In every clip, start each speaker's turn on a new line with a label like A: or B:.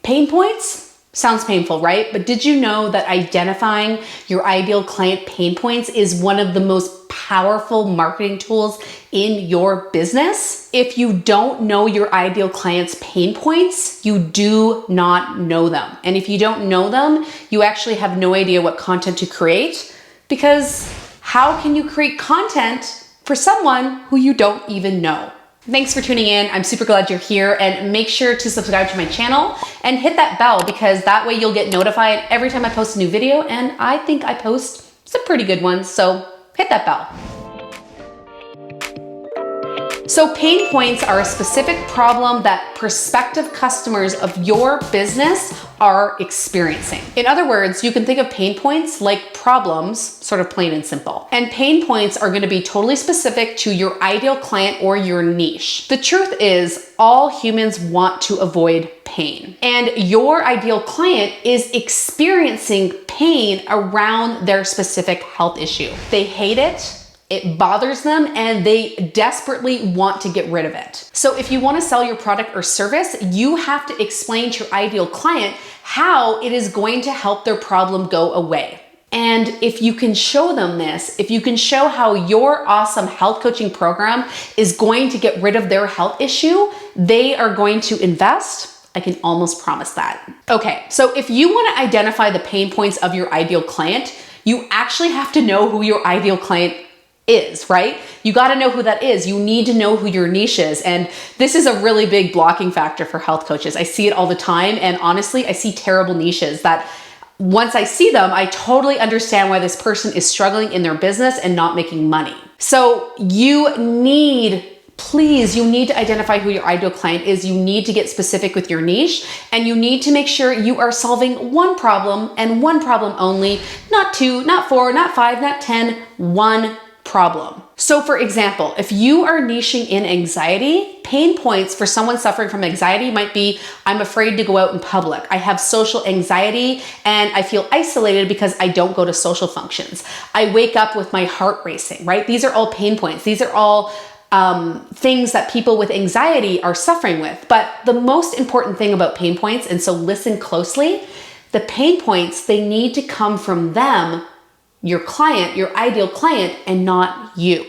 A: Pain points? Sounds painful, right? But did you know that identifying your ideal client pain points is one of the most powerful marketing tools in your business? If you don't know your ideal client's pain points, you do not know them. And if you don't know them, you actually have no idea what content to create, because how can you create content for someone who you don't even know? Thanks for tuning in. I'm super glad you're here, and make sure to subscribe to my channel and hit that bell, because that way you'll get notified every time I post a new video, and I think I post some pretty good ones, so hit that bell. So pain points are a specific problem that prospective customers of your business are experiencing. In other words, you can think of pain points like problems, sort of plain and simple. And pain points are going to be totally specific to your ideal client or your niche. The truth is, all humans want to avoid pain. And your ideal client is experiencing pain around their specific health issue. They hate it. It bothers them, and they desperately want to get rid of it. So if you want to sell your product or service, you have to explain to your ideal client how it is going to help their problem go away. And if you can show them this, if you can show how your awesome health coaching program is going to get rid of their health issue, they are going to invest. I can almost promise that. Okay, so if you want to identify the pain points of your ideal client, you actually have to know who your ideal client is, right? You got to know who that is. You need to know who your niche is. And this is a really big blocking factor for health coaches. I see it all the time. And honestly, I see terrible niches that once I see them, I totally understand why this person is struggling in their business and not making money. So you need to identify who your ideal client is. You need to get specific with your niche, and you need to make sure you are solving one problem and one problem only, not 2, not 4, not 5, not 10, one problem. So for example, if you are niching in anxiety, pain points for someone suffering from anxiety might be, I'm afraid to go out in public. I have social anxiety and I feel isolated because I don't go to social functions. I wake up with my heart racing, right? These are all pain points. These are all things that people with anxiety are suffering with. But the most important thing about pain points, and so listen closely, the pain points, they need to come from them, your client, your ideal client, and not you.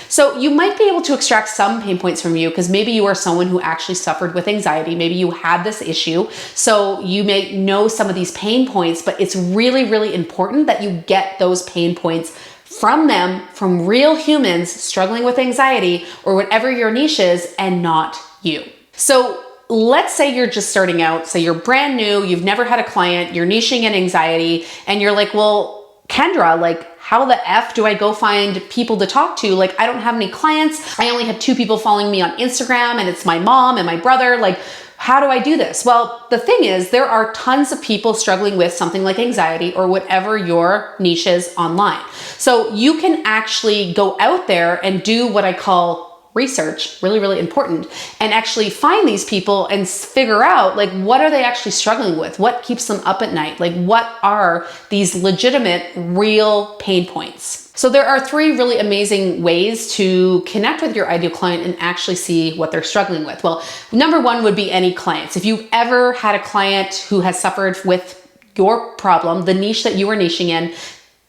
A: So you might be able to extract some pain points from you, because maybe you are someone who actually suffered with anxiety. Maybe you had this issue. So you may know some of these pain points, but it's really, really important that you get those pain points from them, from real humans struggling with anxiety or whatever your niche is, and not you. So let's say you're just starting out. Say you're brand new, you've never had a client, you're niching in anxiety, and you're like, well, Kendra, like, how the F do I go find people to talk to? Like, I don't have any clients. I only have 2 people following me on Instagram, and it's my mom and my brother. Like, how do I do this? Well, the thing is, there are tons of people struggling with something like anxiety or whatever your niche is online. So you can actually go out there and do what I call research, really, really important, and actually find these people and figure out, like, what are they actually struggling with? What keeps them up at night? Like, what are these legitimate, real pain points? So there are 3 really amazing ways to connect with your ideal client and actually see what they're struggling with. Well, number 1 would be any clients. If you've ever had a client who has suffered with your problem, the niche that you are niching in,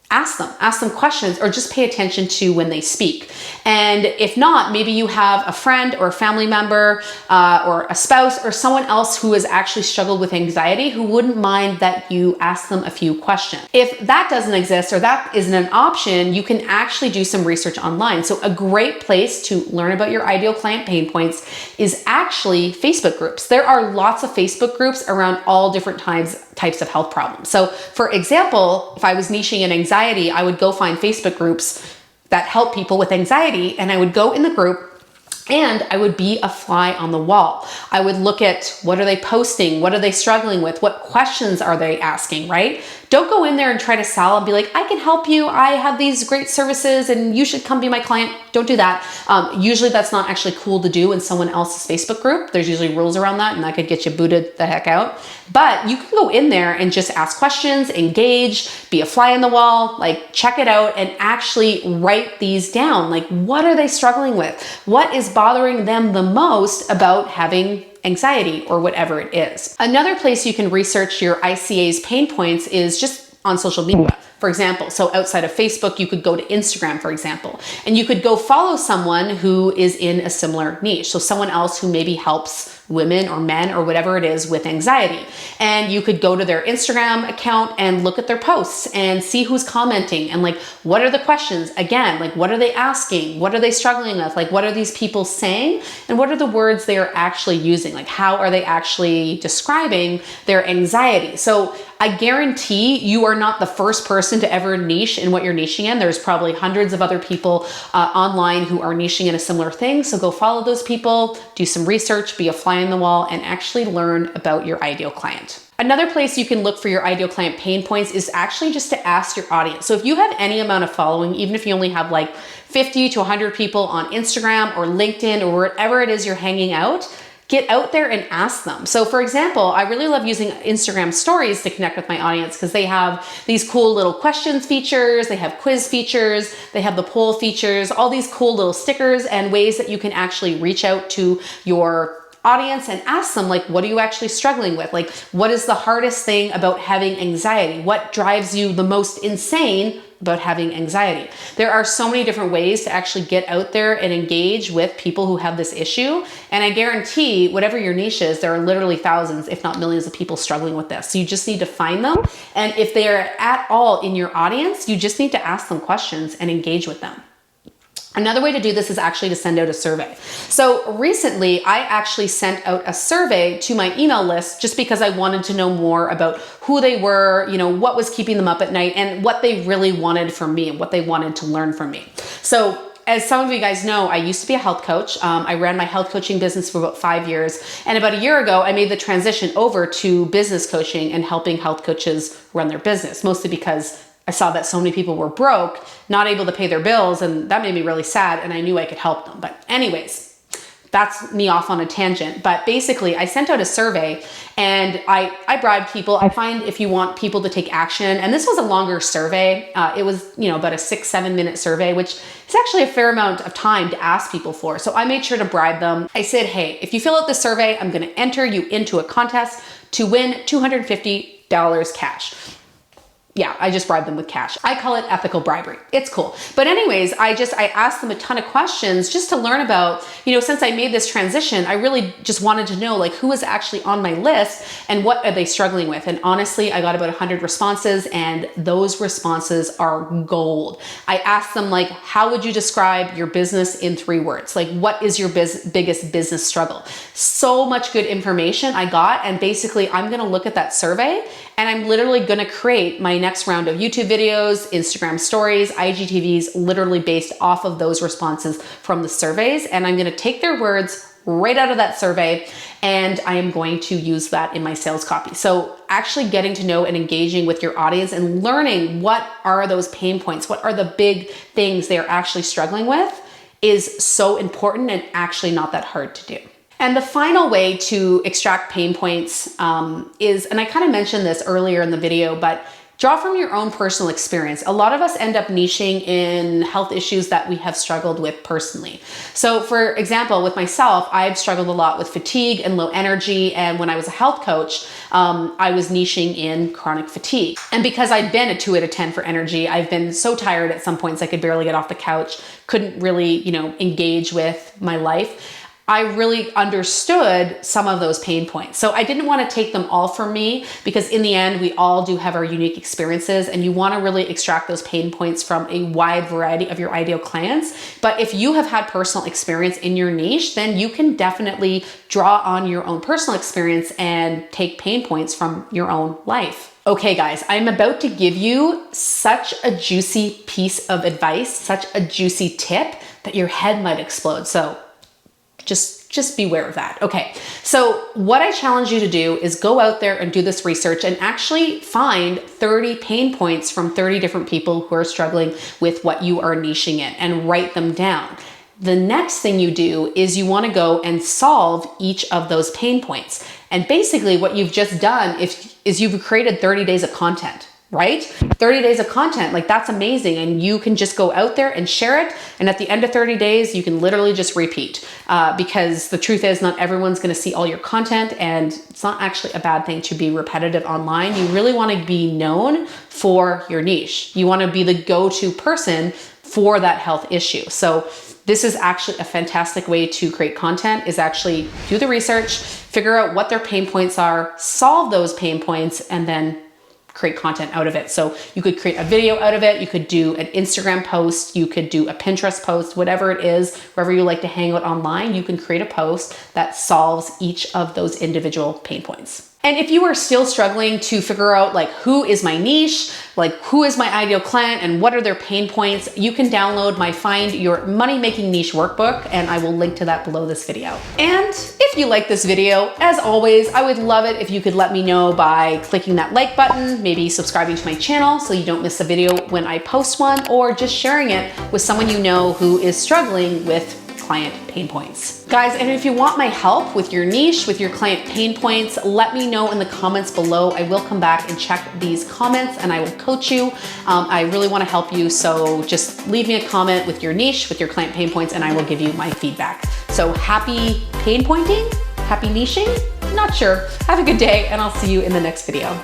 A: ask them questions, or just pay attention to when they speak. And if not, maybe you have a friend or a family member or a spouse or someone else who has actually struggled with anxiety who wouldn't mind that you ask them a few questions. If that doesn't exist, or that isn't an option, you can actually do some research online. So a great place to learn about your ideal client pain points is actually Facebook groups. There are lots of Facebook groups around all different types of health problems. So for example, if I was niching in anxiety, I would go find Facebook groups that help people with anxiety, and I would go in the group and I would be a fly on the wall. I would look at, what are they posting? What are they struggling with? What questions are they asking, right? Don't go in there and try to sell and be like, I can help you. I have these great services and you should come be my client. Don't do that. Usually that's not actually cool to do in someone else's Facebook group. There's usually rules around that, and that could get you booted the heck out. But you can go in there and just ask questions, engage, be a fly on the wall, like check it out and actually write these down. Like, what are they struggling with? What is bothering them the most about having anxiety or whatever it is. Another place you can research your ICA's pain points is just on social media. For example, so outside of Facebook, you could go to Instagram, for example, and you could go follow someone who is in a similar niche. So someone else who maybe helps women or men or whatever it is with anxiety. And you could go to their Instagram account and look at their posts and see who's commenting and like, what are the questions? Again, like, what are they asking? What are they struggling with? Like, what are these people saying? And what are the words they are actually using? Like, how are they actually describing their anxiety? So I guarantee you are not the first person to ever niche in what you're niching in. There's probably hundreds of other people online who are niching in a similar thing. So go follow those people, do some research, be a fly on the wall, and actually learn about your ideal client. Another place you can look for your ideal client pain points is actually just to ask your audience. So if you have any amount of following, even if you only have like 50 to 100 people on Instagram or LinkedIn or wherever it is you're hanging out, get out there and ask them. So for example, I really love using Instagram stories to connect with my audience because they have these cool little questions features, they have quiz features, they have the poll features, all these cool little stickers and ways that you can actually reach out to your audience and ask them, like, what are you actually struggling with? Like, what is the hardest thing about having anxiety? What drives you the most insane about having anxiety? There are so many different ways to actually get out there and engage with people who have this issue. And I guarantee whatever your niche is, there are literally thousands, if not millions of people struggling with this. So you just need to find them. And if they are at all in your audience, you just need to ask them questions and engage with them. Another way to do this is actually to send out a survey. So recently, I actually sent out a survey to my email list just because I wanted to know more about who they were, you know, what was keeping them up at night and what they really wanted from me and what they wanted to learn from me. So as some of you guys know, I used to be a health coach. I ran my health coaching business for about 5 years. And about a year ago, I made the transition over to business coaching and helping health coaches run their business, mostly because I saw that so many people were broke, not able to pay their bills, and that made me really sad, and I knew I could help them. But anyways, that's me off on a tangent. But basically, I sent out a survey and I bribed people. I find if you want people to take action, and this was a longer survey. It was, you know, about a 6-7 minute survey, which is actually a fair amount of time to ask people for. So I made sure to bribe them. I said, hey, if you fill out the survey, I'm going to enter you into a contest to win $250 cash. Yeah, I just bribed them with cash. I call it ethical bribery. It's cool. But anyways, I asked them a ton of questions just to learn about, you know, since I made this transition, I really just wanted to know like who is actually on my list and what are they struggling with. And honestly, I got about 100 responses and those responses are gold. I asked them like, how would you describe your business in 3 words? Like, what is your biggest business struggle? So much good information I got. And basically I'm going to look at that survey and I'm literally going to create my next round of YouTube videos, Instagram stories, IGTVs, literally based off of those responses from the surveys. And I'm going to take their words right out of that survey and I am going to use that in my sales copy. So actually getting to know and engaging with your audience and learning what are those pain points, what are the big things they're actually struggling with is so important and actually not that hard to do. And the final way to extract pain points is, and I kind of mentioned this earlier in the video, but draw from your own personal experience. A lot of us end up niching in health issues that we have struggled with personally. So for example, with myself, I've struggled a lot with fatigue and low energy. And when I was a health coach, I was niching in chronic fatigue. And because I'd been a 2 out of 10 for energy, I've been so tired at some points I could barely get off the couch, couldn't really, you know, engage with my life. I really understood some of those pain points. So I didn't want to take them all from me because in the end, we all do have our unique experiences and you want to really extract those pain points from a wide variety of your ideal clients. But if you have had personal experience in your niche, then you can definitely draw on your own personal experience and take pain points from your own life. Okay guys, I'm about to give you such a juicy piece of advice, such a juicy tip that your head might explode. So just beware of that. Okay, so what I challenge you to do is go out there and do this research and actually find 30 pain points from 30 different people who are struggling with what you are niching in and write them down. The next thing you do is you want to go and solve each of those pain points. And basically what you've just done is you've created 30 days of content. right? 30 days of content, like that's amazing. And you can just go out there and share it. And at the end of 30 days, you can literally just repeat because the truth is not everyone's going to see all your content, and it's not actually a bad thing to be repetitive online. You really want to be known for your niche. You want to be the go-to person for that health issue. So this is actually a fantastic way to create content, is actually do the research, figure out what their pain points are, solve those pain points, and then create content out of it. So you could create a video out of it. You could do an Instagram post. You could do a Pinterest post, whatever it is, wherever you like to hang out online, you can create a post that solves each of those individual pain points. And if you are still struggling to figure out like who is my niche, like who is my ideal client and what are their pain points, you can download my Find Your Money Making Niche workbook, and I will link to that below this video. And if you like this video, as always, I would love it if you could let me know by clicking that like button, maybe subscribing to my channel so you don't miss a video when I post one, or just sharing it with someone you know who is struggling with client pain points. Guys, and if you want my help with your niche, with your client pain points, let me know in the comments below. I will come back and check these comments and I will coach you. I really want to help you. So just leave me a comment with your niche, with your client pain points, and I will give you my feedback. So happy pain pointing, happy niching, not sure. Have a good day, and I'll see you in the next video.